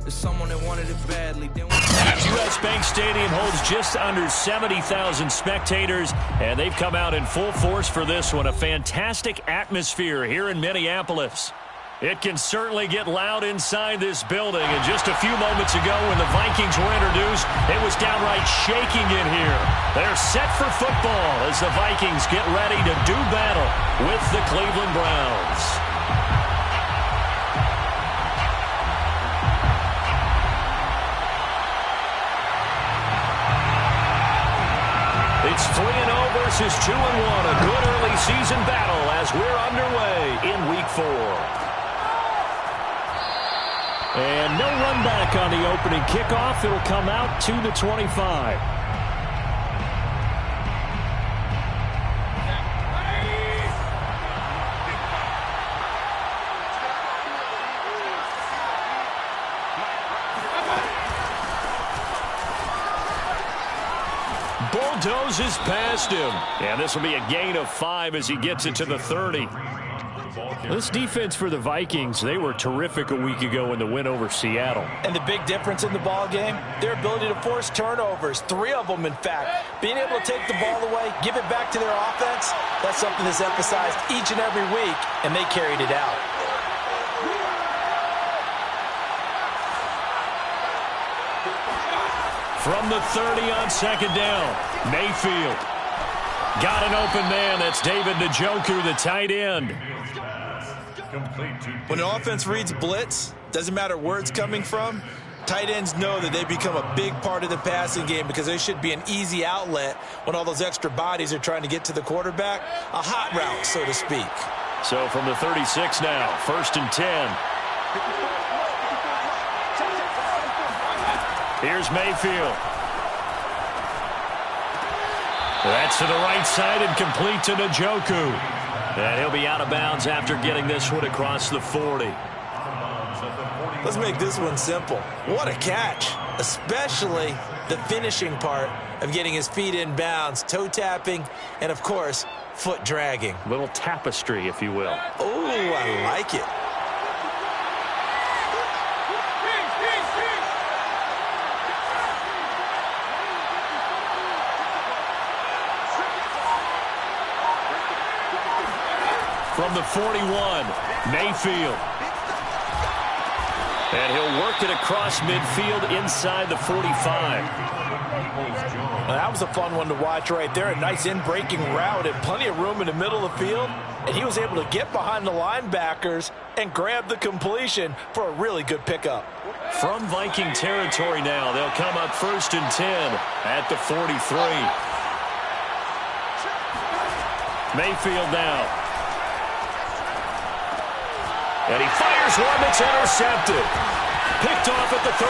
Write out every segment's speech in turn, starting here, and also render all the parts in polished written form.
There's someone that wanted it badly. U.S. Bank Stadium holds just under 70,000 spectators, and they've come out in full force for this one. A fantastic atmosphere here in Minneapolis. It can certainly get loud inside this building, and just a few moments ago when the Vikings were introduced, it was downright shaking in here. They're set for football as the Vikings get ready to do battle with the Cleveland Browns. It's 3-0 versus 2-1, a good early season battle as we're underway in Week 4. And no run back on the opening kickoff. It'll come out to the 25. Bulldozes past him. And this will be a gain of 5 as he gets it to the 30. This defense for the Vikings, they were terrific a week ago in the win over Seattle. And the big difference in the ball game, their ability to force turnovers, 3 of them in fact. Being able to take the ball away, give it back to their offense, that's something that's emphasized each and every week, and they carried it out. From the 30 on second down, Mayfield. Got an open man. That's David Njoku, the tight end. When an offense reads blitz, doesn't matter where it's coming from, tight ends know that they become a big part of the passing game because they should be an easy outlet when all those extra bodies are trying to get to the quarterback. A hot route, so to speak. So from the 36 now, 1st and 10. Here's Mayfield. That's to the right side and complete to Njoku. And he'll be out of bounds after getting this one across the 40. Let's make this one simple. What a catch, especially the finishing part of getting his feet in bounds, toe tapping, and of course, foot dragging. Little tapestry, if you will. Oh, I like it. From the 41, Mayfield. And he'll work it across midfield inside the 45. Well, that was a fun one to watch right there. A nice in-breaking route and plenty of room in the middle of the field. And he was able to get behind the linebackers and grab the completion for a really good pickup. From Viking territory now, they'll come up 1st and 10 at the 43. Mayfield now. And he fires one that's intercepted. Picked off at the 38.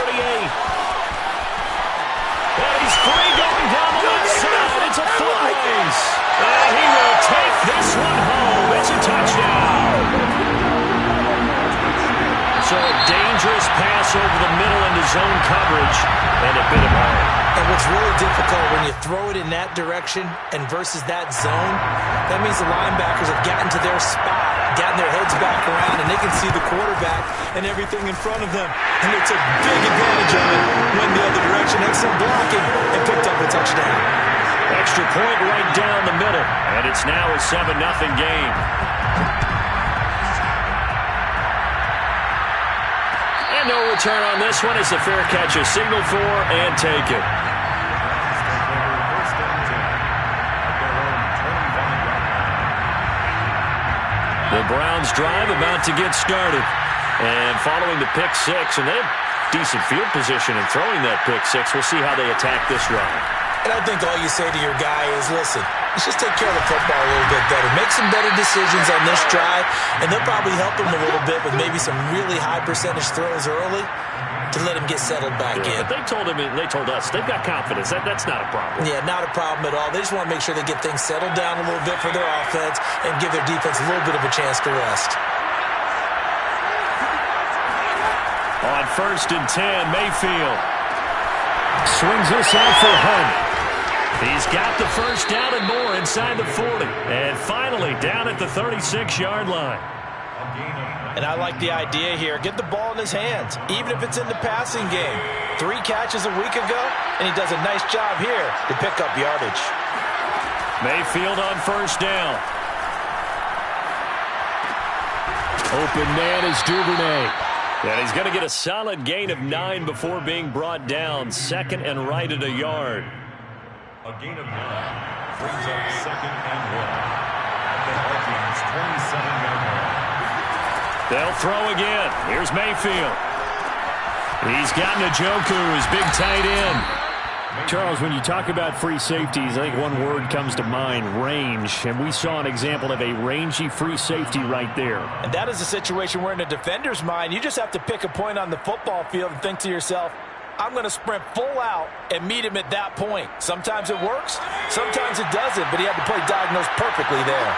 And he's free going down the left side. It's a foot race. And he will take this one home. It's a touchdown. So a dangerous pass over the middle into zone coverage. And it bit him hard. And what's really difficult when you throw it in that direction and versus that zone, that means the linebackers have gotten to their spot, gotten their heads back around, and they can see the quarterback and everything in front of them. And they took big advantage of it, went the other direction, excellent blocking, and picked up a touchdown. Extra point right down the middle, and it's now a 7-0 game. And no return on this one as the fair catch is signaled for and taken. The Browns drive about to get started. And following the pick six, and they have decent field position in throwing that pick six. We'll see how they attack this drive. And I think all you say to your guy is, listen, let's just take care of the football a little bit better. Make some better decisions on this drive, and they'll probably help him a little bit with maybe some really high percentage throws early to let him get settled back in. But they told us they've got confidence. That's not a problem. Yeah, not a problem at all. They just want to make sure they get things settled down a little bit for their offense and give their defense a little bit of a chance to rest. On 1st and 10, Mayfield swings this out for Hunt. He's got the first down and more inside the 40. And finally down at the 36-yard line. And I like the idea here. Get the ball in his hands, even if it's in the passing game. 3 catches a week ago, and he does a nice job here to pick up yardage. Mayfield on first down. Open man is Duvernay. And he's going to get a solid gain of 9 before being brought down. Second and right at a yard. A gain of 9 brings up second and 1. The Vikings 27-yard line. They'll throw again. Here's Mayfield. He's got Njoku, his big tight end. Charles, when you talk about free safeties, I think one word comes to mind, range. And we saw an example of a rangy free safety right there. And that is a situation where in a defender's mind, you just have to pick a point on the football field and think to yourself, I'm going to sprint full out and meet him at that point. Sometimes it works, sometimes it doesn't, but he had to play diagnose perfectly there.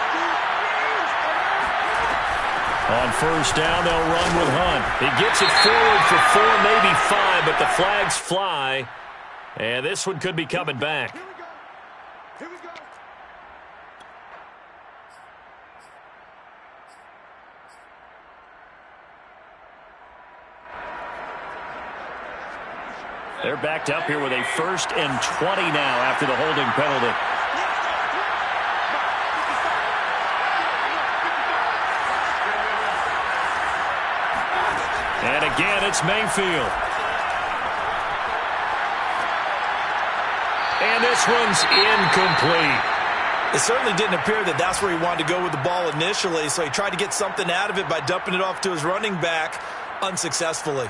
On first down, they'll run with Hunt. He gets it forward for 4, maybe 5, but the flags fly. And this one could be coming back. Here we go. They're backed up here with a 1st and 20 now after the holding penalty. And again, it's Mayfield. And this one's incomplete. It certainly didn't appear that that's where he wanted to go with the ball initially, so he tried to get something out of it by dumping it off to his running back unsuccessfully.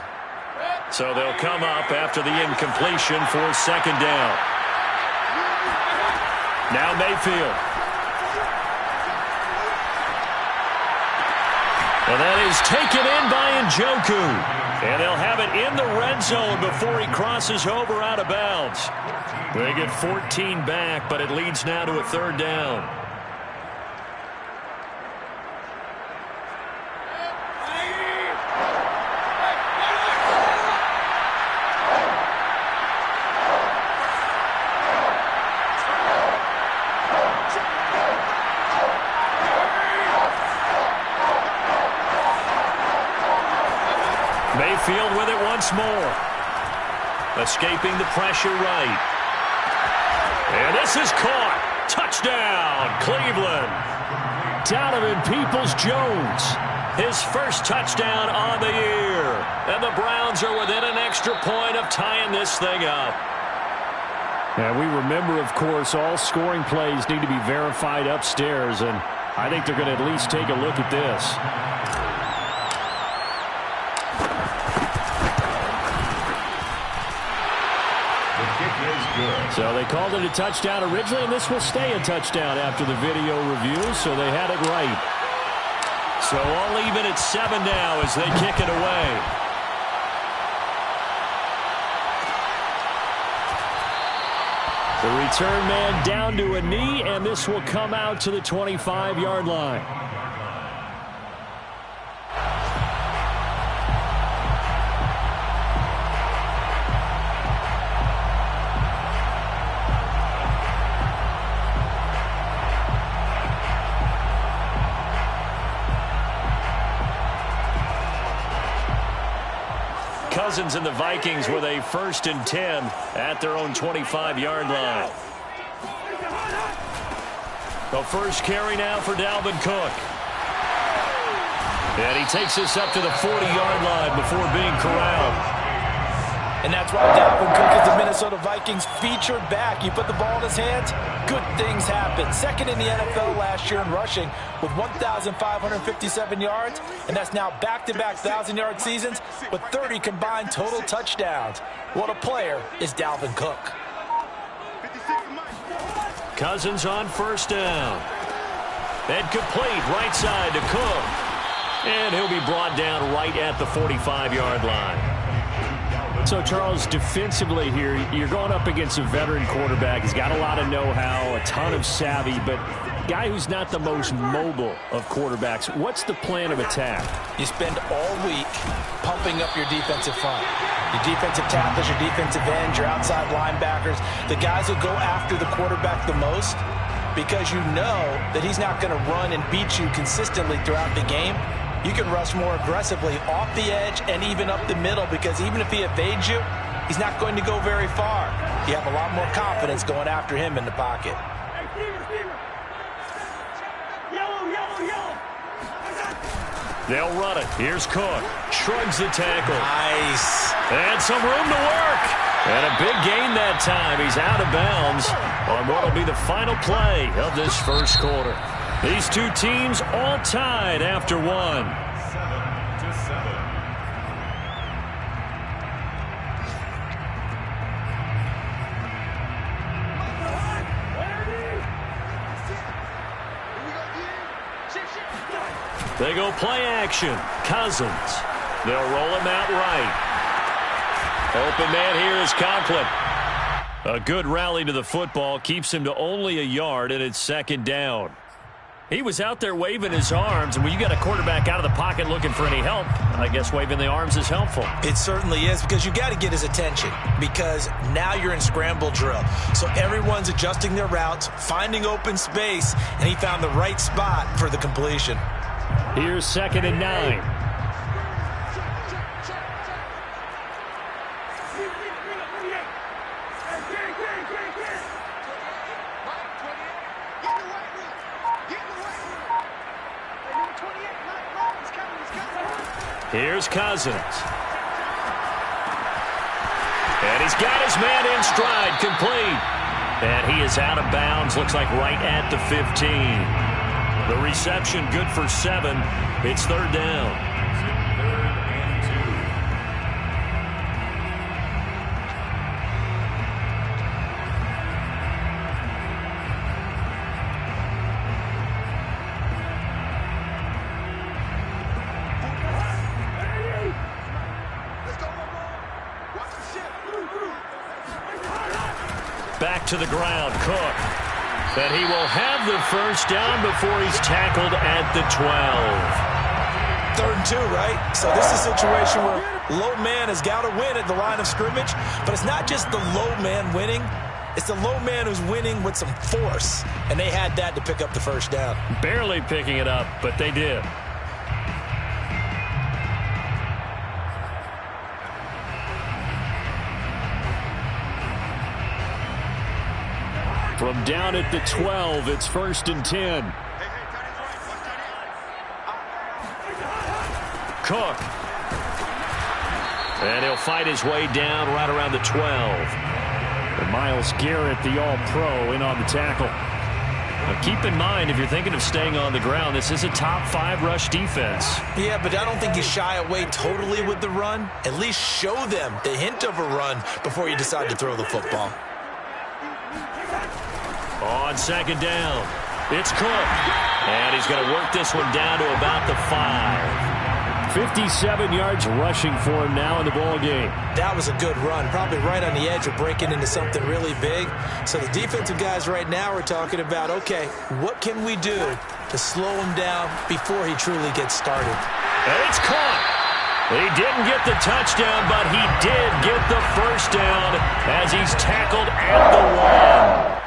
So they'll come up after the incompletion for second down. Now Mayfield. And that is taken in by Njoku. And they'll have it in the red zone before he crosses over out of bounds. They get 14 back, but it leads now to a 3rd down. Mayfield with it once more. Escaping the pressure right. And this is caught. Touchdown, Cleveland. Donovan Peoples-Jones. His first touchdown on the year. And the Browns are within an extra point of tying this thing up. And we remember, of course, all scoring plays need to be verified upstairs. And I think they're going to at least take a look at this. So they called it a touchdown originally, and this will stay a touchdown after the video review, so they had it right. So all even at 7 now as they kick it away. The return man down to a knee, and this will come out to the 25-yard line. Cousins and the Vikings with a 1st and 10 at their own 25-yard line. The first carry now for Dalvin Cook. And he takes this up to the 40-yard line before being corralled. And that's why Dalvin Cook is the Minnesota Vikings featured back. You put the ball in his hands, good things happen. Second in the NFL last year in rushing with 1,557 yards, and that's now back-to-back 1,000-yard seasons with 30 combined total touchdowns. What a player is Dalvin Cook. Cousins on first down. And complete right side to Cook. And he'll be brought down right at the 45-yard line. So, Charles, defensively here, you're going up against a veteran quarterback. He's got a lot of know-how, a ton of savvy, but guy who's not the most mobile of quarterbacks. What's the plan of attack? You spend all week pumping up your defensive front. Your defensive tackles, your defensive ends, your outside linebackers, the guys who go after the quarterback the most, because you know that he's not going to run and beat you consistently throughout the game. You can rush more aggressively off the edge and even up the middle, because even if he evades you, he's not going to go very far. You have a lot more confidence going after him in the pocket. They'll run it. Here's Cook. Shrugs the tackle. Nice. And some room to work. And a big gain that time. He's out of bounds on what will be the final play of this first quarter. These two teams all tied after one. 7-7. They go play action. Cousins. They'll roll him out right. Open man here is Conklin. A good rally to the football. Keeps him to only a yard, and it's second down. He was out there waving his arms, and when you got a quarterback out of the pocket looking for any help, I guess waving the arms is helpful. It certainly is, because you got to get his attention, because now you're in scramble drill. So everyone's adjusting their routes, finding open space, and he found the right spot for the completion. Here's 2nd and 9. Here's Cousins. And he's got his man in stride, complete. And he is out of bounds, looks like right at the 15. The reception good for 7. It's third down. 3rd and 2. Back to the ground, Cook. And he will have the first down before he's tackled at the 12. 3rd and 2, right? So this is a situation where low man has got to win at the line of scrimmage, but it's not just the low man winning. It's the low man who's winning with some force, and they had that to pick up the first down. Barely picking it up, but they did. From down at the 12, it's 1st and 10. Cook. And he'll fight his way down right around the 12. And Myles Garrett, the all-pro, in on the tackle. Now keep in mind, if you're thinking of staying on the ground, this is a top 5 rush defense. Yeah, but I don't think you shy away totally with the run. At least show them the hint of a run before you decide to throw the football. On 2nd down, it's Cook. And he's going to work this one down to about the 5. 57 yards rushing for him now in the ball game. That was a good run, probably right on the edge of breaking into something really big. So the defensive guys right now are talking about, okay, what can we do to slow him down before he truly gets started? And it's caught. He didn't get the touchdown, but he did get the first down as he's tackled at the 1.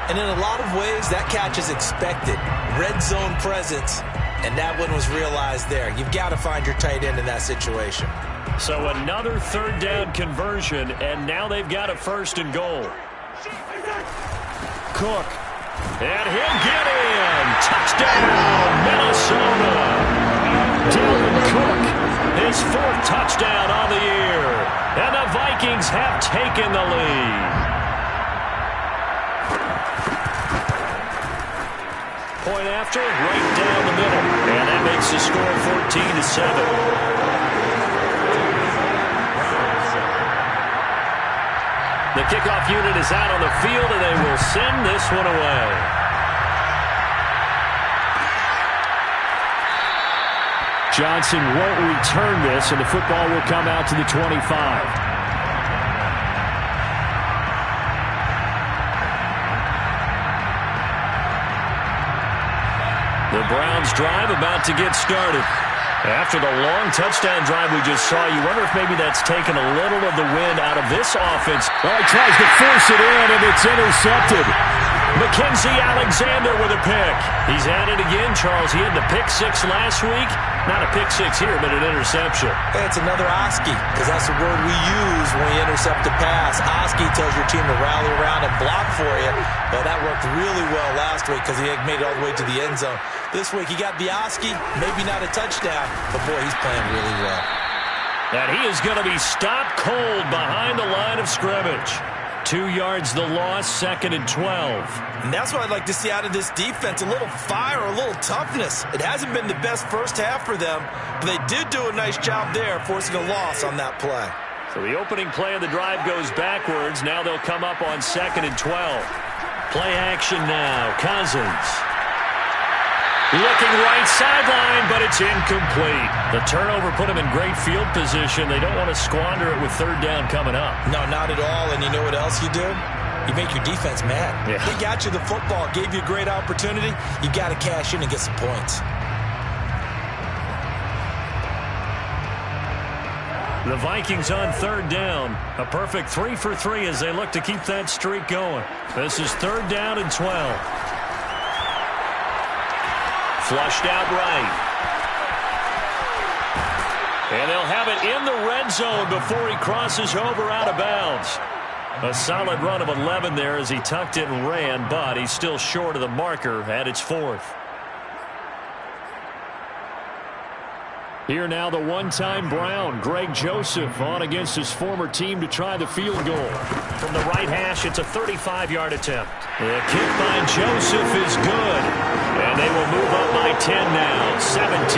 And in a lot of ways, that catch is expected. Red zone presence, and that one was realized there. You've got to find your tight end in that situation. So another 3rd down conversion, and now they've got a 1st and goal. Cook. And he'll get in. Touchdown, Minnesota. Dalvin Cook, his 4th touchdown on the year. And the Vikings have taken the lead. Point after, right down the middle. And that makes the score 14-7. The kickoff unit is out on the field, and they will send this one away. Johnson won't return this, and the football will come out to the 25. The Browns drive about to get started. After the long touchdown drive we just saw, you wonder if maybe that's taken a little of the wind out of this offense. Well, he tries to force it in, and it's intercepted. Mackenzie Alexander with a pick. He's at it again, Charles. He had the pick six last week. Not a pick six here, but an interception. Hey, it's another Oski, because that's the word we use when we intercept a pass. Oski tells your team to rally around and block for you. Well, that worked really well last week because he made it all the way to the end zone. This week he got the Oski, maybe not a touchdown, but boy, he's playing really well. And he is going to be stopped cold behind the line of scrimmage. 2 yards the loss, 2nd and 12. And that's what I'd like to see out of this defense, a little fire, a little toughness. It hasn't been the best first half for them, but they did do a nice job there, forcing a loss on that play. So the opening play of the drive goes backwards. Now they'll come up on 2nd and 12. Play action now, Cousins. Looking right sideline, but it's incomplete. The turnover put him in great field position. They don't want to squander it with 3rd down coming up. No, not at all. And you know what else you do? You make your defense mad. Yeah. They got you the football, gave you a great opportunity. You got to cash in and get some points. The Vikings on 3rd down. A perfect 3 for 3 as they look to keep that streak going. This is 3rd down and 12. Flushed out right. And they'll have it in the red zone before he crosses over out of bounds. A solid run of 11 there as he tucked it and ran, but he's still short of the marker at its 4th. Here now the one-time Brown, Greg Joseph, on against his former team to try the field goal. From the right hash, it's a 35-yard attempt. The kick by Joseph is good. And they will move up by 10 now, 17-7.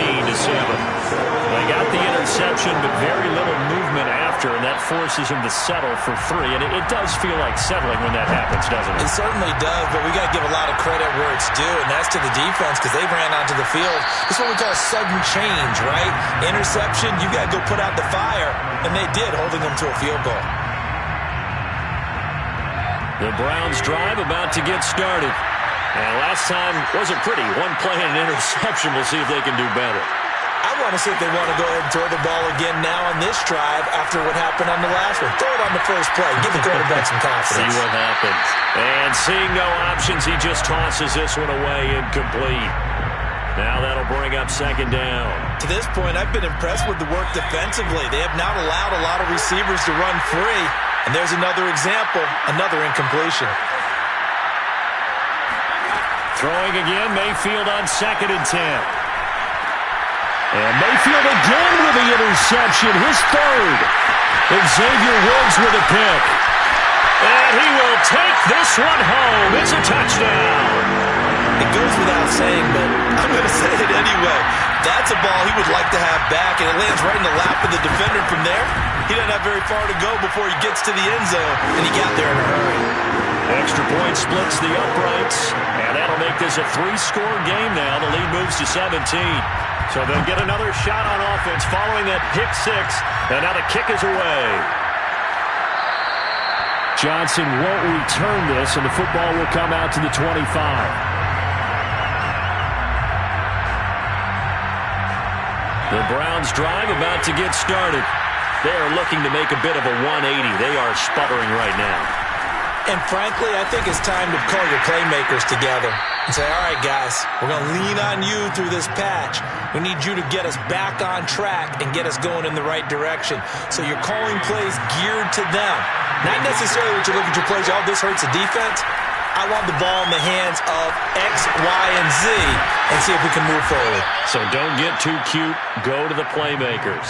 They got the interception, but very little movement after, and that forces him to settle for 3. And it does feel like settling when that happens, doesn't it? It certainly does, but we got to give a lot of credit where it's due, and that's to the defense because they ran onto the field. It's what we call sudden change, right? Interception, you got to go put out the fire, and they did, holding them to a field goal. The Browns drive about to get started. And last time wasn't pretty. One play and an interception. We'll see if they can do better. I want to see if they want to go ahead and throw the ball again now on this drive after what happened on the last one. Throw it on the first play. Give the quarterback some confidence. See what happens. And seeing no options, he just tosses this one away incomplete. Now that'll bring up 2nd down. To this point, I've been impressed with the work defensively. They have not allowed a lot of receivers to run free. And there's another example, another incompletion. Throwing again, Mayfield on 2nd and 10. And Mayfield again with the interception, his 3rd. Xavier Woods with a pick. And he will take this one home. It's a touchdown. It goes without saying, but I'm going to say it anyway. That's a ball he would like to have back, and it lands right in the lap of the defender from there. He doesn't have very far to go before he gets to the end zone, and he got there in a hurry. Extra point splits the uprights, and that'll make this a 3-score game now. The lead moves to 17. So they'll get another shot on offense following that pick 6, and now the kick is away. Johnson won't return this, and the football will come out to the 25. The Browns drive about to get started. They are looking to make a bit of a 180. They are sputtering right now. And frankly, I think it's time to call your playmakers together and say, all right, guys, we're going to lean on you through this patch. We need you to get us back on track and get us going in the right direction. So you're calling plays geared to them. Not necessarily what you look at your plays, oh, this hurts the defense. I want the ball in the hands of X, Y, and Z and see if we can move forward. So don't get too cute. Go to the playmakers.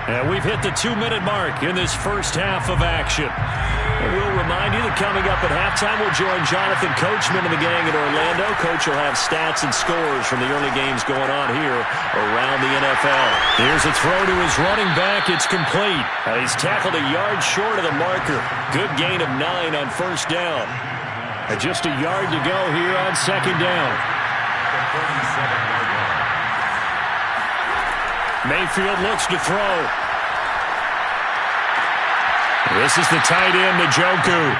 And we've hit the 2-minute mark in this first half of action. And we'll remind you that coming up at halftime, we'll join Jonathan Coachman and the gang in Orlando. Coach will have stats and scores from the early games going on here around the NFL. Here's a throw to his running back. It's complete. And he's tackled a yard short of the marker. Good gain of 9 on 1st down. And just a yard to go here on 2nd down. Mayfield looks to throw. This is the tight end, Njoku.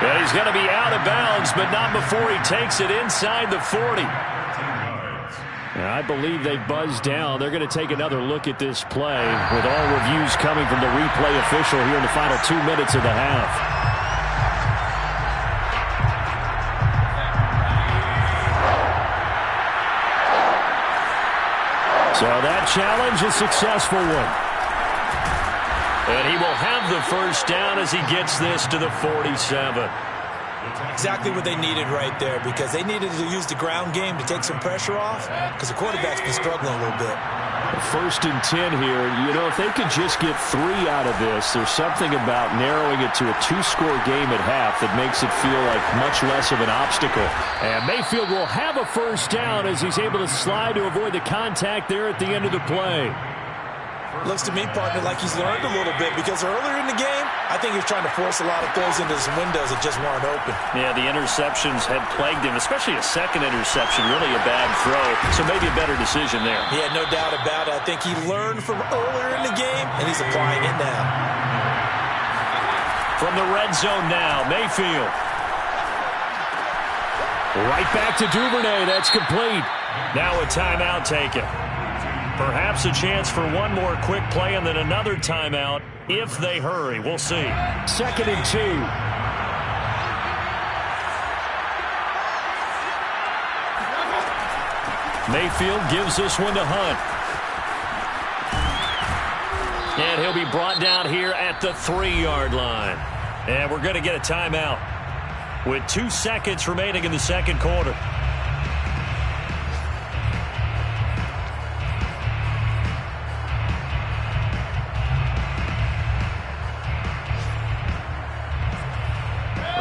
And he's going to be out of bounds, but not before he takes it inside the 40. And I believe they buzzed down. They're going to take another look at this play with all reviews coming from the replay official here in the final 2 minutes of the half. So that challenge, a successful one. And he will have the first down as he gets this to the 47. Exactly what they needed right there, because they needed to use the ground game to take some pressure off, because the quarterback's been struggling a little bit. 1st and 10 here. You know, if they could just get 3 out of this, there's something about narrowing it to a 2-score game at half that makes it feel like much less of an obstacle. And Mayfield will have a first down as he's able to slide to avoid the contact there at the end of the play. Looks to me, partner, like he's learned a little bit, because earlier in the game, I think he was trying to force a lot of throws into some windows that just weren't open. Yeah, the interceptions had plagued him, especially a second interception, really a bad throw. So maybe a better decision there. Yeah, no doubt about it. I think he learned from earlier in the game, and he's applying it now. From the red zone now, Mayfield. Right back to Duvernay. That's complete. Now a timeout taken. Perhaps a chance for one more quick play and then another timeout if they hurry. We'll see. 2nd and 2. Mayfield gives this one to Hunt. And he'll be brought down here at the 3-yard line. And we're going to get a timeout with 2 seconds remaining in the second quarter.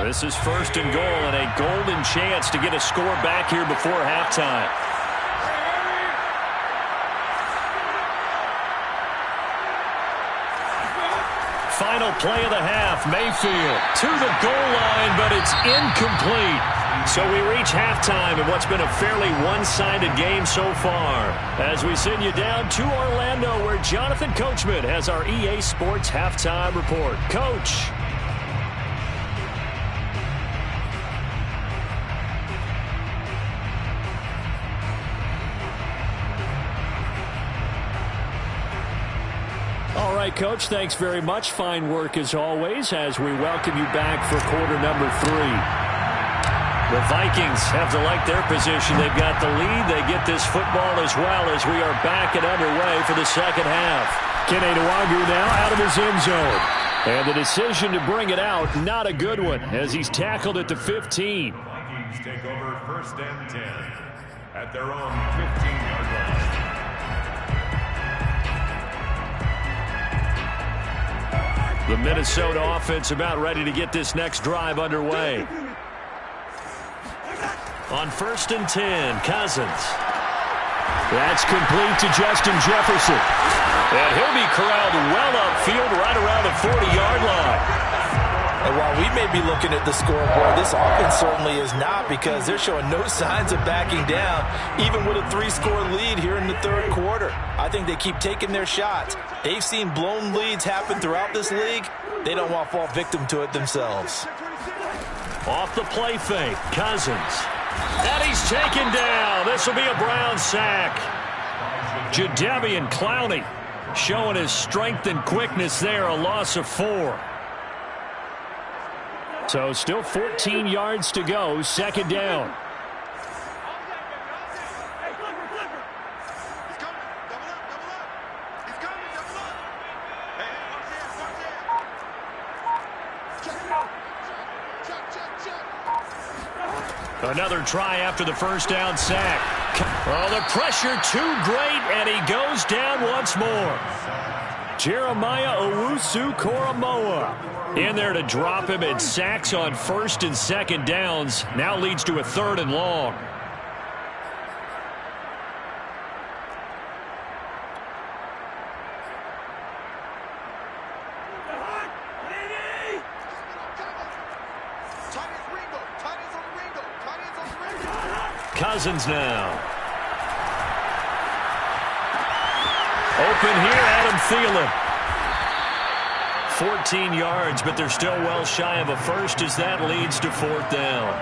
This is 1st and goal and a golden chance to get a score back here before halftime. Final play of the half. Mayfield to the goal line, but it's incomplete. So we reach halftime in what's been a fairly one-sided game so far. As we send you down to Orlando, where Jonathan Coachman has our EA Sports halftime report. Coach. All right, Coach, thanks very much. Fine work as always as we welcome you back for quarter number 3. The Vikings have to like their position. They've got the lead. They get this football as well as we are back and underway for the second half. Kene Nwangwu now out of his end zone. And the decision to bring it out, not a good one, as he's tackled at the 15. Vikings take over 1st and 10 at their own 15-yard line. The Minnesota offense about ready to get this next drive underway. On 1st and 10, Cousins. That's complete to Justin Jefferson. And he'll be corralled well upfield right around the 40-yard line. And while we may be looking at the scoreboard, this offense certainly is not, because they're showing no signs of backing down, even with a 3-score lead here in the 3rd quarter. I think they keep taking their shots. They've seen blown leads happen throughout this league. They don't want to fall victim to it themselves. Off the play fake, Cousins. And he's taken down. This will be a Brown sack. Jadeveon Clowney showing his strength and quickness there, a loss of 4. So still 14 yards to go, 2nd down. Another try after the first down sack. Oh, the pressure too great, and he goes down once more. Jeremiah Owusu-Koramoah in there to drop him, and sacks on 1st and 2nd downs. Now leads to a 3rd and long. Cousins now. Open here, Adam Thielen. 14 yards, but they're still well shy of a first as that leads to 4th down.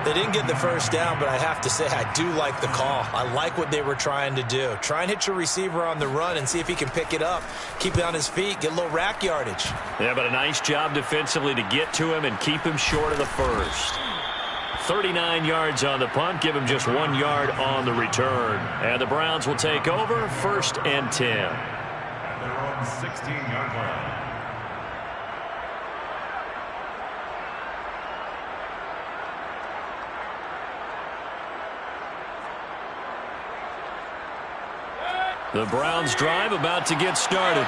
They didn't get the first down, but I have to say I do like the call. I like what they were trying to do. Try and hit your receiver on the run and see if he can pick it up. Keep it on his feet, get a little rack yardage. Yeah, but a nice job defensively to get to him and keep him short of the first. 39 yards on the punt. Give him just 1 yard on the return. And the Browns will take over 1st and 10. At their own 16-yard line. The Browns drive about to get started.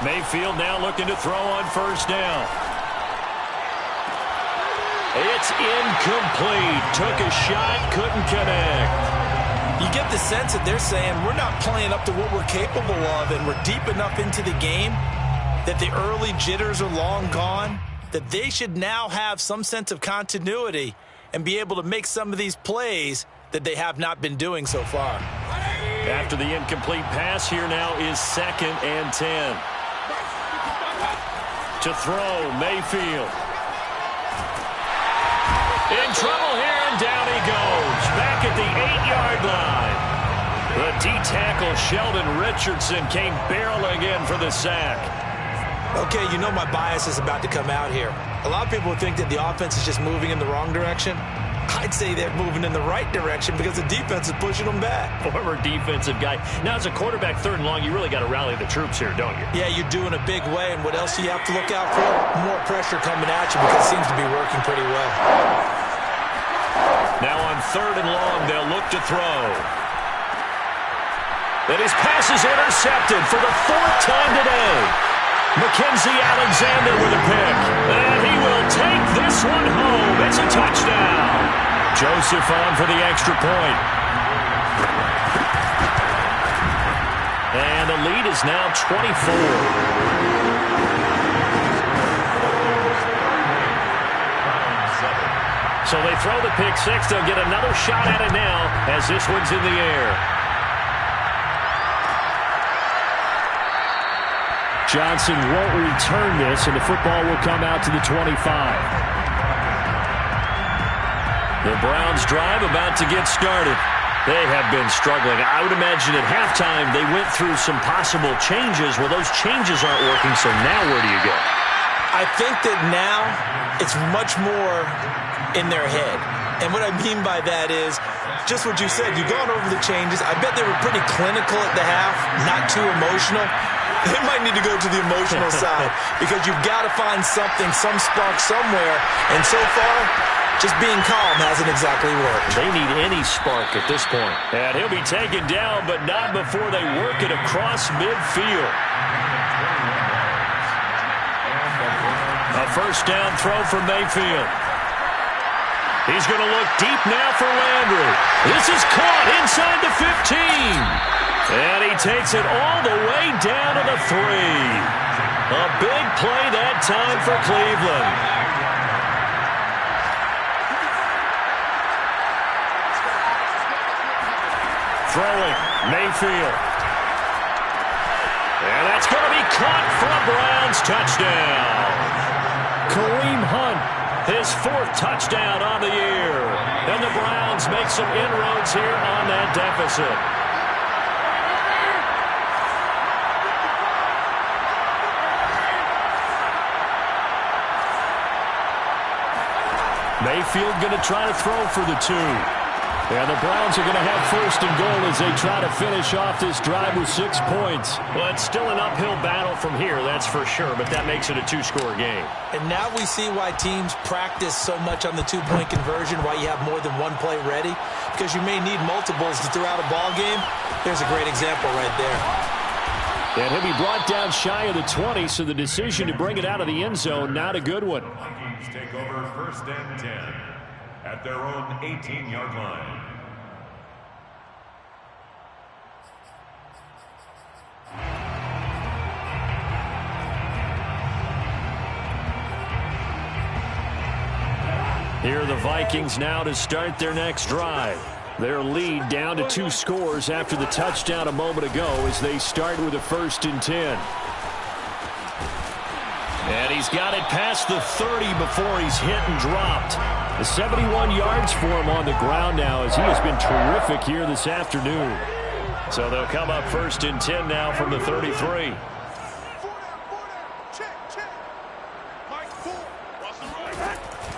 Mayfield now looking to throw on 1st down. It's incomplete. Took a shot, couldn't connect. You get the sense that they're saying we're not playing up to what we're capable of, and we're deep enough into the game that the early jitters are long gone, that they should now have some sense of continuity and be able to make some of these plays that they have not been doing so far. After the incomplete pass, here now is 2nd and 10. To throw, Mayfield. In trouble here, and down he goes. Back at the 8-yard line. The D-tackle, Sheldon Richardson, came barreling in for the sack. Okay, you know my bias is about to come out here. A lot of people think that the offense is just moving in the wrong direction. I'd say they're moving in the right direction because the defense is pushing them back. Former defensive guy. Now, as a quarterback, 3rd and long, you really got to rally the troops here, don't you? Yeah, you're doing a big way, and what else do you have to look out for? More pressure coming at you because it seems to be working pretty well. Now on 3rd and long, they'll look to throw. And his pass is intercepted for the 4th time today. Mackenzie Alexander with a pick. And he will take this one home. It's a touchdown. Joseph on for the extra point. And the lead is now 24. So they throw the pick 6. They'll get another shot at it now as this one's in the air. Johnson won't return this, and the football will come out to the 25. The Browns drive about to get started. They have been struggling. I would imagine at halftime they went through some possible changes. Well, those changes aren't working, so now where do you go? I think that now it's much more in their head. And what I mean by that is just what you said. You've gone over the changes. I bet they were pretty clinical at the half, not too emotional. They might need to go to the emotional side because you've got to find something, some spark somewhere. And so far, just being calm hasn't exactly worked. They need any spark at this point. And he'll be taken down, but not before they work it across midfield. A 1st down throw for Mayfield. He's going to look deep now for Landry. This is caught inside the 15. And he takes it all the way down to the 3. A big play that time for Cleveland. Throwing, Mayfield. And that's going to be caught for a Browns touchdown. Kareem Hunt, his 4th touchdown on the year. And the Browns make some inroads here on that deficit. Mayfield going to try to throw for the 2. And the Browns are going to have 1st and goal as they try to finish off this drive with 6 points. Well, it's still an uphill battle from here, that's for sure, but that makes it a 2-score game. And now we see why teams practice so much on the 2-point conversion, why you have more than one play ready, because you may need multiples to throw out a ball game. There's a great example right there. And he'll be brought down shy of the 20, so the decision to bring it out of the end zone, not a good one. Vikings take over 1st and 10 at their own 18-yard line. Here are the Vikings now to start their next drive. Their lead down to 2 scores after the touchdown a moment ago as they start with a 1st and 10. And he's got it past the 30 before he's hit and dropped. The 71 yards for him on the ground now as he has been terrific here this afternoon. So they'll come up 1st and 10 now from the 33.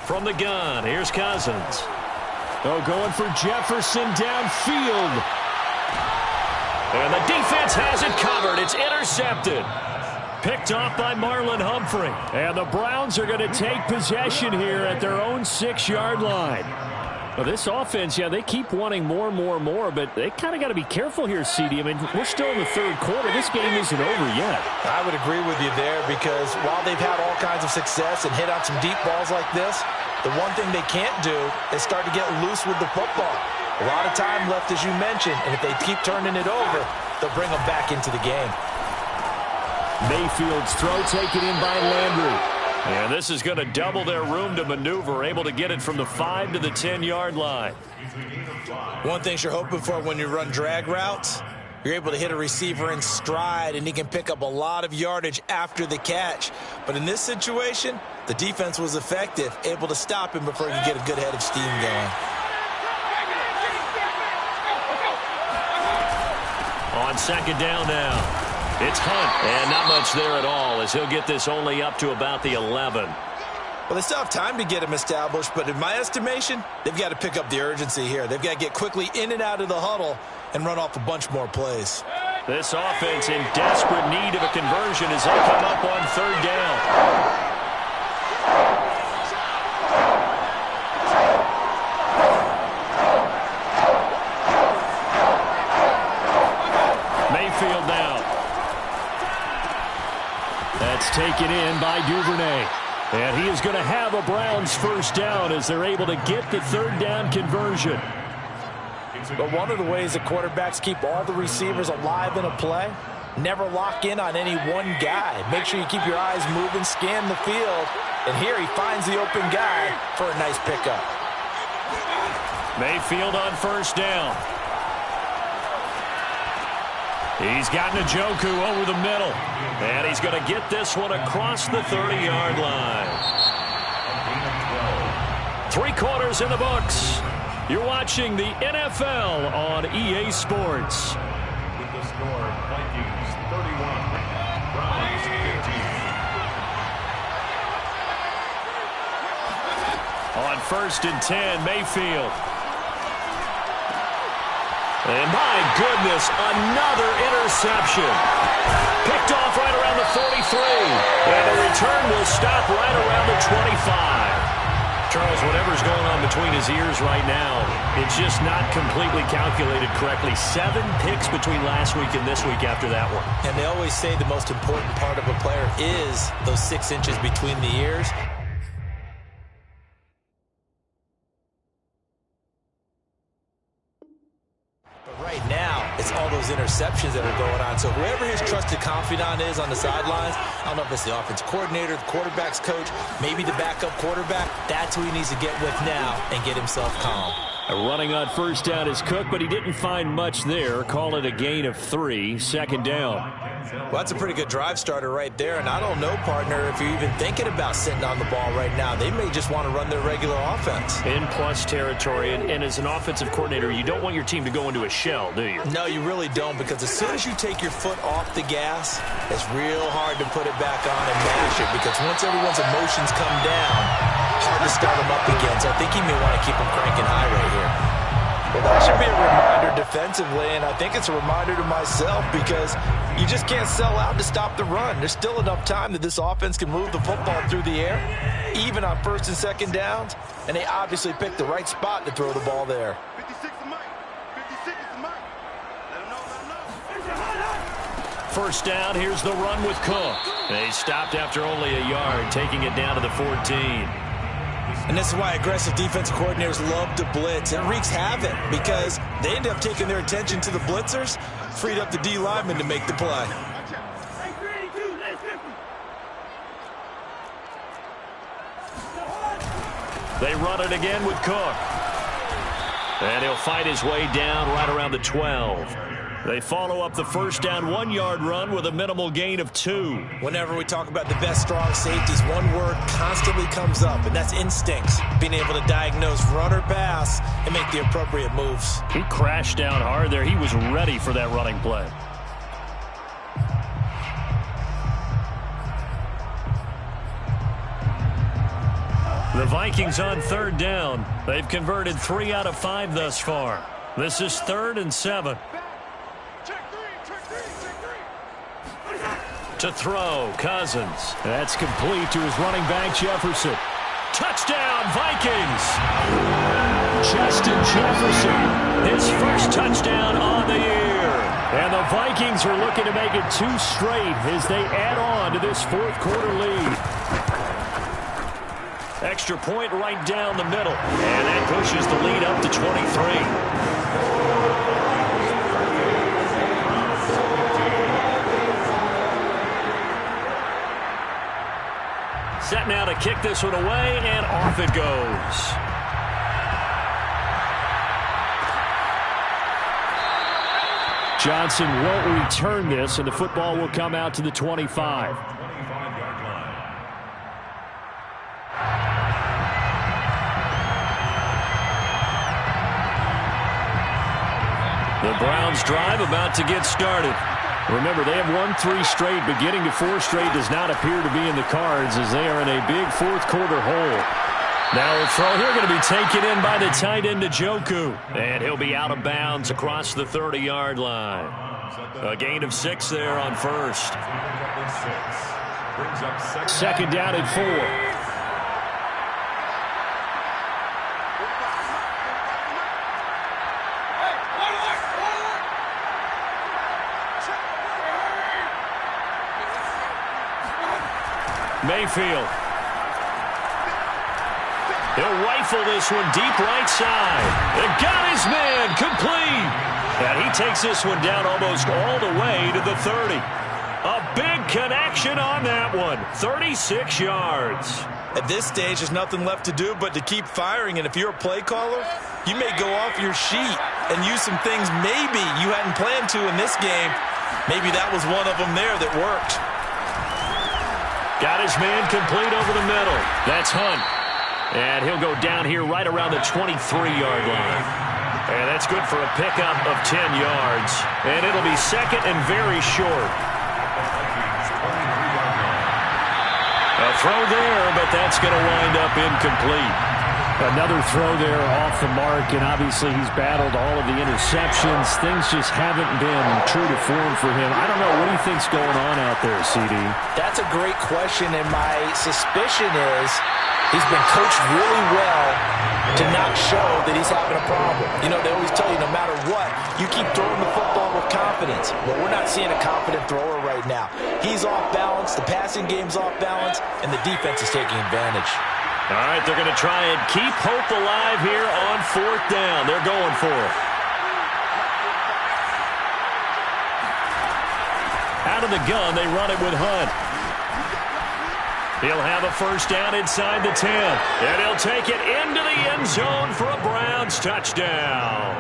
From the gun, here's Cousins. Oh, going for Jefferson downfield. And the defense has it covered. It's intercepted. Picked off by Marlon Humphrey. And the Browns are going to take possession here at their own 6-yard line. Well, this offense, yeah, they keep wanting more, but they kind of got to be careful here, CD. I mean, we're still in the third quarter. This game isn't over yet. I would agree with you there because while they've had all kinds of success and hit on some deep balls like this, the one thing they can't do is start to get loose with the football. A lot of time left, as you mentioned, and if they keep turning it over, they'll bring them back into the game. Mayfield's throw taken in by Landry. And this is going to double their room to maneuver, able to get it from the 5 to the 10-yard line. One thing you're hoping for when you run drag routes, you're able to hit a receiver in stride, and he can pick up a lot of yardage after the catch. But in this situation, the defense was effective, able to stop him before he could get a good head of steam going. On second down now. It's Hunt, and not much there at all as he'll get this only up to about the 11. Well, they still have time to get him established, but in my estimation, they've got to pick up the urgency here. They've got to get quickly in and out of the huddle and run off a bunch more plays. This offense in desperate need of a conversion as they come up on third down. Taken in by Duvernay. And he is going to have a Browns first down as they're able to get the third down conversion. But one of the ways the quarterbacks keep all the receivers alive in a play, never lock in on any one guy. Make sure you keep your eyes moving, scan the field. And here he finds the open guy for a nice pickup. Mayfield on first down. He's got Njoku over the middle. And he's going to get this one across the 30-yard line. 3 quarters in the books. You're watching the NFL on EA Sports. With the score, Vikings 31, Browns 15. On first and 10, Mayfield. And my goodness, another interception. Picked off right around the 43. And the return will stop right around the 25. Charles, whatever's going on between his ears right now, it's just not completely calculated correctly. 7 picks between last week and this week after that one. And they always say the most important part of a player is those 6 inches between the ears. It's all those interceptions that are going on. So whoever his trusted confidant is on the sidelines, I don't know if it's the offense coordinator, the quarterback's coach, maybe the backup quarterback, that's who he needs to get with now and get himself calm. Running on first down is Cook, but he didn't find much there. Call it a gain of 3, second down. Well, that's a pretty good drive starter right there. And I don't know, partner, if you're even thinking about sitting on the ball right now. They may just want to run their regular offense. In plus territory. And as an offensive coordinator, you don't want your team to go into a shell, do you? No, you really don't, because as soon as you take your foot off the gas, it's real hard to put it back on and mash it, because once everyone's emotions come down, hard to start them up again. So I think he may want to keep them cranking high right here. Well, that should be a reminder defensively, and I think it's a reminder to myself, because you just can't sell out to stop the run. There's still enough time that this offense can move the football through the air, even on first and second downs, and they obviously picked the right spot to throw the ball there. 56 is Mike. 56 is Mike. Let him know. First down, here's the run with Cook. They stopped after only a yard, taking it down to the 14. And this is why aggressive defensive coordinators love to blitz. It wreaks havoc because they end up taking their attention to the blitzers, freed up the D lineman to make the play. They run it again with Cook. And he'll fight his way down right around the 12. They follow up the first down 1-yard run with a minimal gain of 2. Whenever we talk about the best strong safeties, one word constantly comes up, and that's instincts. Being able to diagnose run or pass and make the appropriate moves. He crashed down hard there. He was ready for that running play. The Vikings on third down. They've converted 3 out of 5 thus far. This is 3rd and 7. To throw, Cousins. That's complete to his running back, Jefferson. Touchdown, Vikings! Justin Jefferson. His first touchdown on the year. And the Vikings are looking to make it 2 straight as they add on to this fourth quarter lead. Extra point right down the middle. And that pushes the lead up to 23. Set now to kick this one away, and off it goes. Johnson won't return this, and the football will come out to the 25. The Browns drive about to get started. Remember, they have won 3 straight, but getting to 4 straight does not appear to be in the cards as they are in a big fourth quarter hole. Now a throw here going to be taken in by the tight end Njoku. And he'll be out of bounds across the 30-yard line. A gain of 6 there on first. Second down at 4. Mayfield. He'll rifle this one deep right side. And got his man complete. And he takes this one down almost all the way to the 30. A big connection on that one. 36 yards. At this stage, there's nothing left to do but to keep firing. And if you're a play caller, you may go off your sheet and use some things maybe you hadn't planned to in this game. Maybe that was one of them there that worked. Got his man complete over the middle. That's Hunt. And he'll go down here right around the 23-yard line. And that's good for a pickup of 10 yards. And it'll be second and very short. A throw there, but that's going to wind up incomplete. Another throw there off the mark, and obviously he's battled all of the interceptions. Things just haven't been true to form for him. I don't know. What do you think's going on out there, CD? That's a great question, and my suspicion is he's been coached really well to not show that he's having a problem. You know, they always tell you no matter what, you keep throwing the football with confidence. Well, we're not seeing a confident thrower right now. He's off balance, the passing game's off balance, and the defense is taking advantage. All right, they're going to try and keep hope alive here on 4th down. They're going for it. Out of the gun, they run it with Hunt. He'll have a first down inside the 10. And he'll take it into the end zone for a Browns touchdown.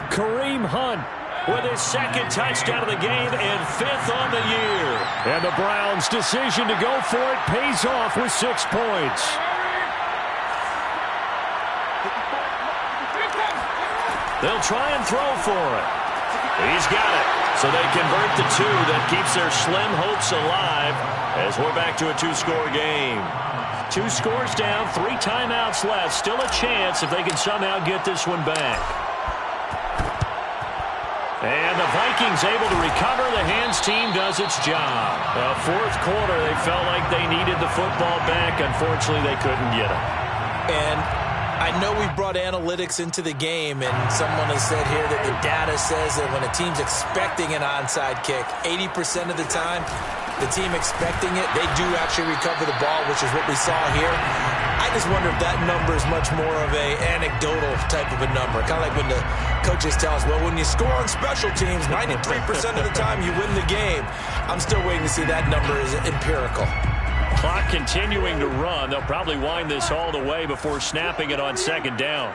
Kareem Hunt with his second touchdown of the game and 5th on the year. And the Browns' decision to go for it pays off with 6 points. They'll try and throw for it. He's got it. So they convert the 2. That keeps their slim hopes alive as we're back to a 2-score game. 2 scores down, 3 timeouts left. Still a chance if they can somehow get this one back. And the Vikings able to recover. The hands team does its job. Fourth quarter, they felt like they needed the football back. Unfortunately, they couldn't get it. And I know we brought analytics into the game, and someone has said here that the data says that when a team's expecting an onside kick, 80% of the time, the team expecting it, they do actually recover the ball, which is what we saw here. I just wonder if that number is much more of a anecdotal type of a number. Kind of like when the coaches tell us, well, when you score on special teams, 93% of the time you win the game. I'm still waiting to see that number is empirical. Clock continuing to run. They'll probably wind this all the way before snapping it on second down.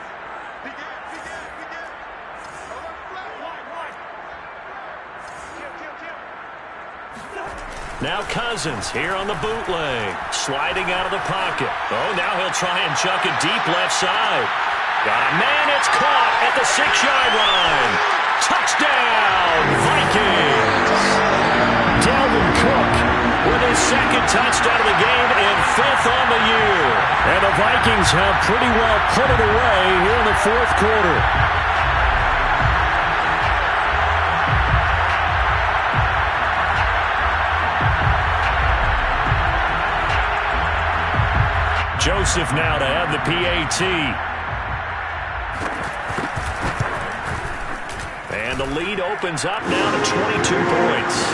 Now Cousins here on the bootleg. Sliding out of the pocket. Oh, now he'll try and chuck it deep left side. Got a man, it's caught at the 6-yard line. Touchdown, Vikings! Dalvin Cook with his second touchdown of the game and 5th on the year. And the Vikings have pretty well put it away here in the fourth quarter. Joseph now to have the PAT. And the lead opens up now to 22 points.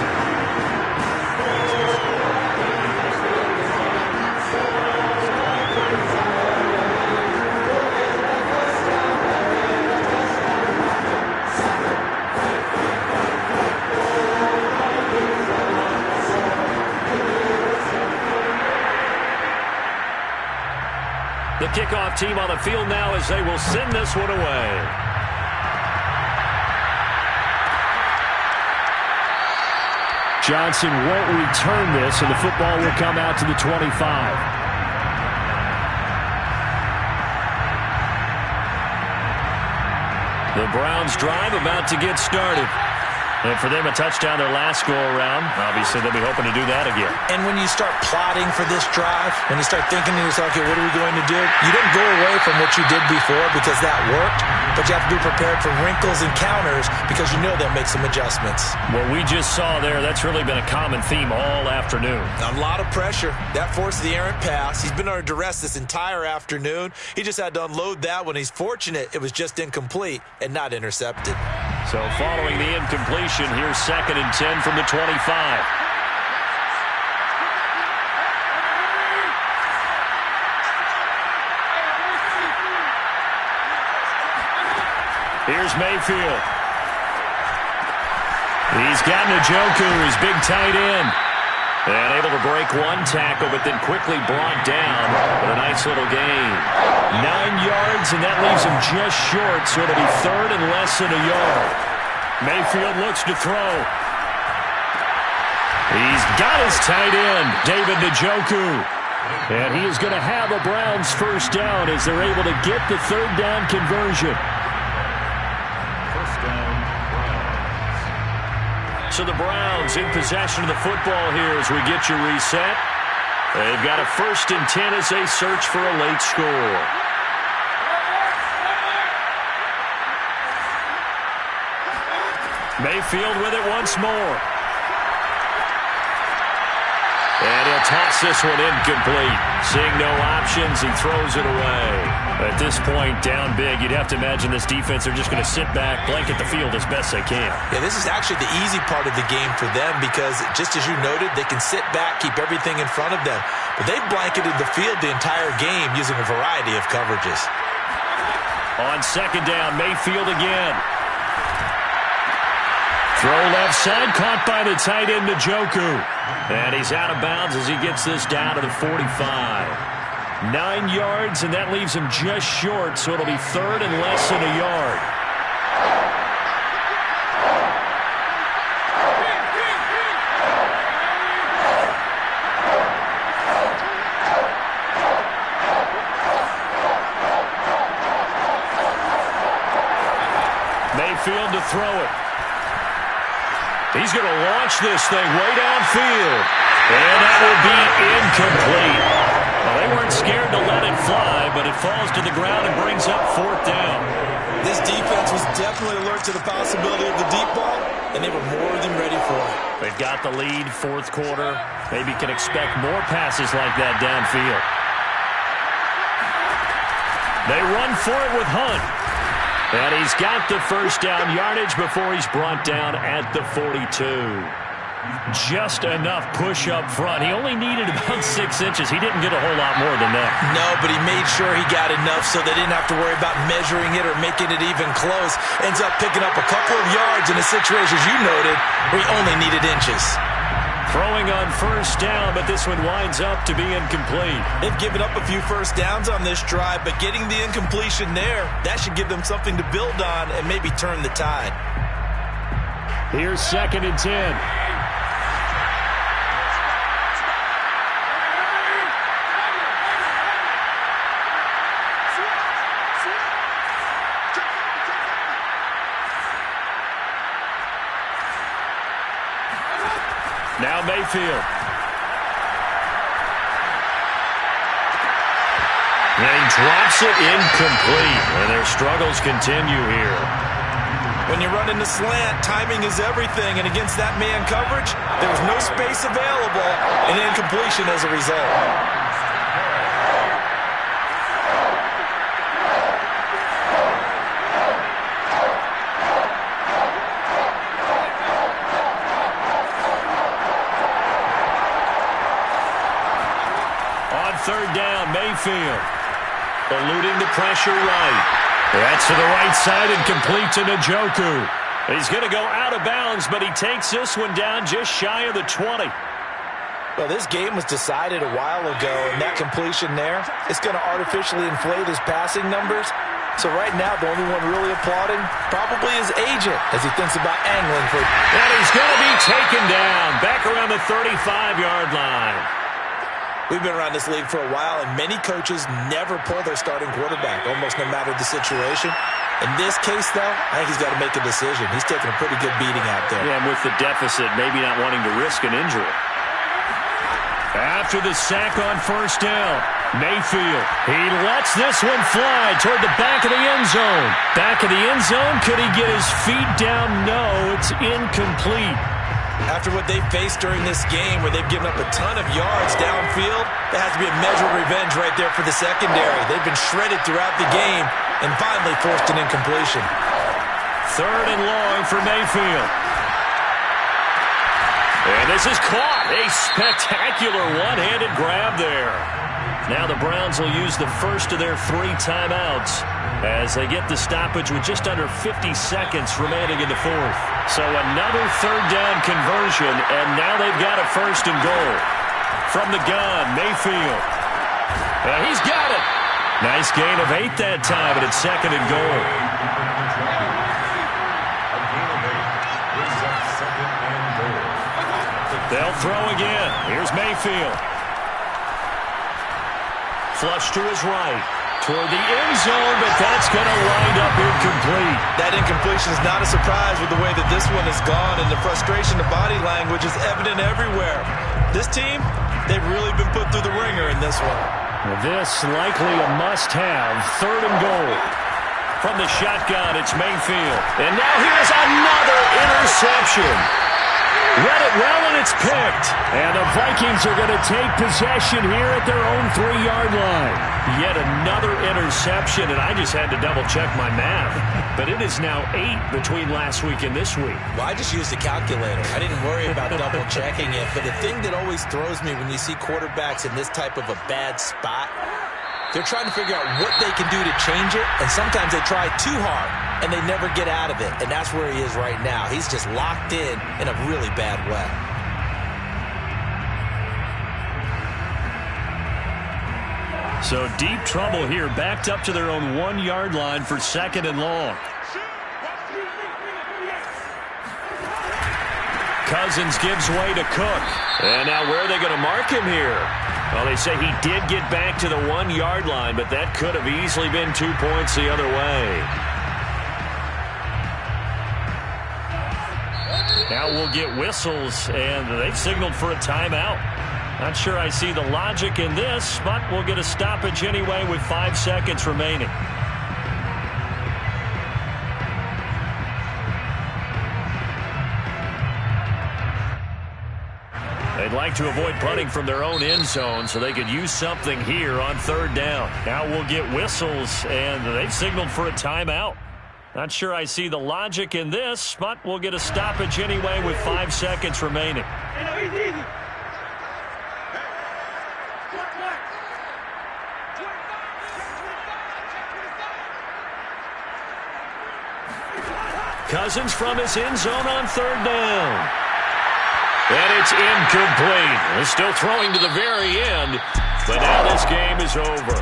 The kickoff team on the field now as they will send this one away. Johnson won't return this, and the football will come out to the 25. The Browns drive about to get started. And for them, a touchdown their last go-around. Obviously, they'll be hoping to do that again. And when you start plotting for this drive, when you start thinking to yourself, okay, what are we going to do? You didn't go away from what you did before because that worked, but you have to be prepared for wrinkles and counters because you know they'll make some adjustments. What we just saw there, that's really been a common theme all afternoon. A lot of pressure. That forced the errant pass. He's been under duress this entire afternoon. He just had to unload that one. He's fortunate it was just incomplete and not intercepted. So following the incompletion, here's 2nd and 10 from the 25. Here's Mayfield. He's got Njoku, his big tight end. And able to break one tackle, but then quickly brought down with a nice little gain. 9 yards, and that leaves him just short, so it'll be 3rd and less than a yard. Mayfield looks to throw. He's got his tight end, David Njoku. And he is going to have a Browns first down as they're able to get the 3rd down conversion. First down, Browns. So the Browns in possession of the football here as we get you reset. They've got a 1st and 10 as they search for a late score. Mayfield with it once more. And he'll toss this one incomplete. Seeing no options, he throws it away. At this point, down big, you'd have to imagine this defense are just going to sit back, blanket the field as best they can. Yeah, this is actually the easy part of the game for them because, just as you noted, they can sit back, keep everything in front of them. But they've blanketed the field the entire game using a variety of coverages. On 2nd down, Mayfield again. Throw left side, caught by the tight end Njoku. And he's out of bounds as he gets this down to the 45. 9 yards, and that leaves him just short, so it'll be 3rd and less than a yard. Mayfield to throw it. He's going to launch this thing way downfield. And that will be incomplete. Well, they weren't scared to let it fly, but it falls to the ground and brings up 4th down. This defense was definitely alert to the possibility of the deep ball, and they were more than ready for it. They've got the lead, 4th quarter. Maybe can expect more passes like that downfield. They run for it with Hunt. And he's got the 1st down yardage before he's brought down at the 42. Just enough push up front. He only needed about 6 inches. He didn't get a whole lot more than that. No, but he made sure he got enough so they didn't have to worry about measuring it or making it even close. Ends up picking up a couple of yards in a situation, as you noted, where he only needed inches. Throwing on 1st down, but this one winds up to be incomplete. They've given up a few 1st downs on this drive, but getting the incompletion there, that should give them something to build on and maybe turn the tide. Here's 2nd and 10. Now Mayfield. And he drops it incomplete. And their struggles continue here. When you run into slant, timing is everything. And against that man coverage, there's no space available. And incompletion as a result. Third down, Mayfield. Eluding the pressure right. That's to the right side and complete to Njoku. He's going to go out of bounds, but he takes this one down just shy of the 20. Well, this game was decided a while ago, and that completion there is going to artificially inflate his passing numbers. So right now, the only one really applauding probably his agent as he thinks about angling for... And he's going to be taken down back around the 35-yard line. We've been around this league for a while, and many coaches never pull their starting quarterback, almost no matter the situation. In this case, though, I think he's got to make a decision. He's taking a pretty good beating out there. Yeah, and with the deficit, maybe not wanting to risk an injury. After the sack on first down, Mayfield. He lets this one fly toward the back of the end zone. Back of the end zone, could he get his feet down? No, it's incomplete. After what they faced during this game where they've given up a ton of yards downfield, there has to be a measure of revenge right there for the secondary. They've been shredded throughout the game and finally forced an incompletion. Third and long for Mayfield. And this is caught. A spectacular one-handed grab there. Now the Browns will use the first of their 3 timeouts as they get the stoppage with just under 50 seconds remaining in the fourth. So another third down conversion, and now they've got a first and goal. From the gun, Mayfield. He's got it. Nice gain of 8 that time, and it's second and goal. They'll throw again. Here's Mayfield. Flush to his right. Toward the end zone, but that's going to wind up incomplete. That incompletion is not a surprise with the way that this one has gone, and the frustration of body language is evident everywhere. This team, they've really been put through the ringer in this one. This likely a must-have. Third and goal. From the shotgun, it's Mayfield. And now here's another interception. Read it well, and it's picked. And the Vikings are going to take possession here at their own 3-yard line. Yet another interception, and I just had to double-check my math. But it is now 8 between last week and this week. Well, I just used a calculator. I didn't worry about double-checking it. But the thing that always throws me when you see quarterbacks in this type of a bad spot, they're trying to figure out what they can do to change it, and sometimes they try too hard, and they never get out of it. And that's where he is right now. He's just locked in a really bad way. So deep trouble here, backed up to their own 1-yard line for second and long. Cousins gives way to Cook. And now where are they going to mark him here? Well, they say he did get back to the 1-yard line, but that could have easily been 2 points the other way. Now we'll get whistles, and they've signaled for a timeout. Not sure I see the logic in this, but we'll get a stoppage anyway with 5 seconds remaining. They'd like to avoid punting from their own end zone so they could use something here on third down. Now we'll get whistles, and they've signaled for a timeout. Not sure I see the logic in this, but we'll get a stoppage anyway with 5 seconds remaining. Cousins from his end zone on third down. And it's incomplete. They're still throwing to the very end, but now this game is over.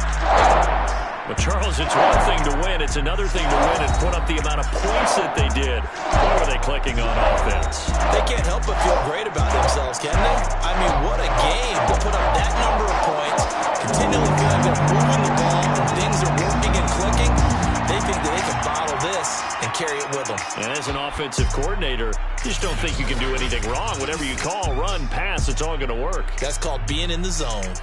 But, Charles, it's one thing to win. It's another thing to win and put up the amount of points that they did. Boy, were they clicking on offense. They can't help but feel great about themselves, can they? I mean, what a game to put up that number of points, continually feel like they're moving the ball, and things are working and clicking. They think that they can bottle this and carry it with them. And as an offensive coordinator, you just don't think you can do anything wrong. Whatever you call, run, pass, it's all going to work. That's called being in the zone.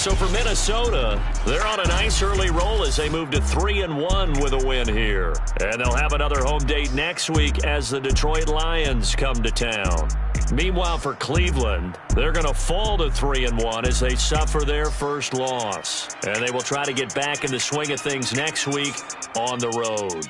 So for Minnesota, they're on a nice early roll as they move to 3-1 with a win here. And they'll have another home date next week as the Detroit Lions come to town. Meanwhile, for Cleveland, they're going to fall to 3-1 as they suffer their first loss. And they will try to get back in the swing of things next week on the road.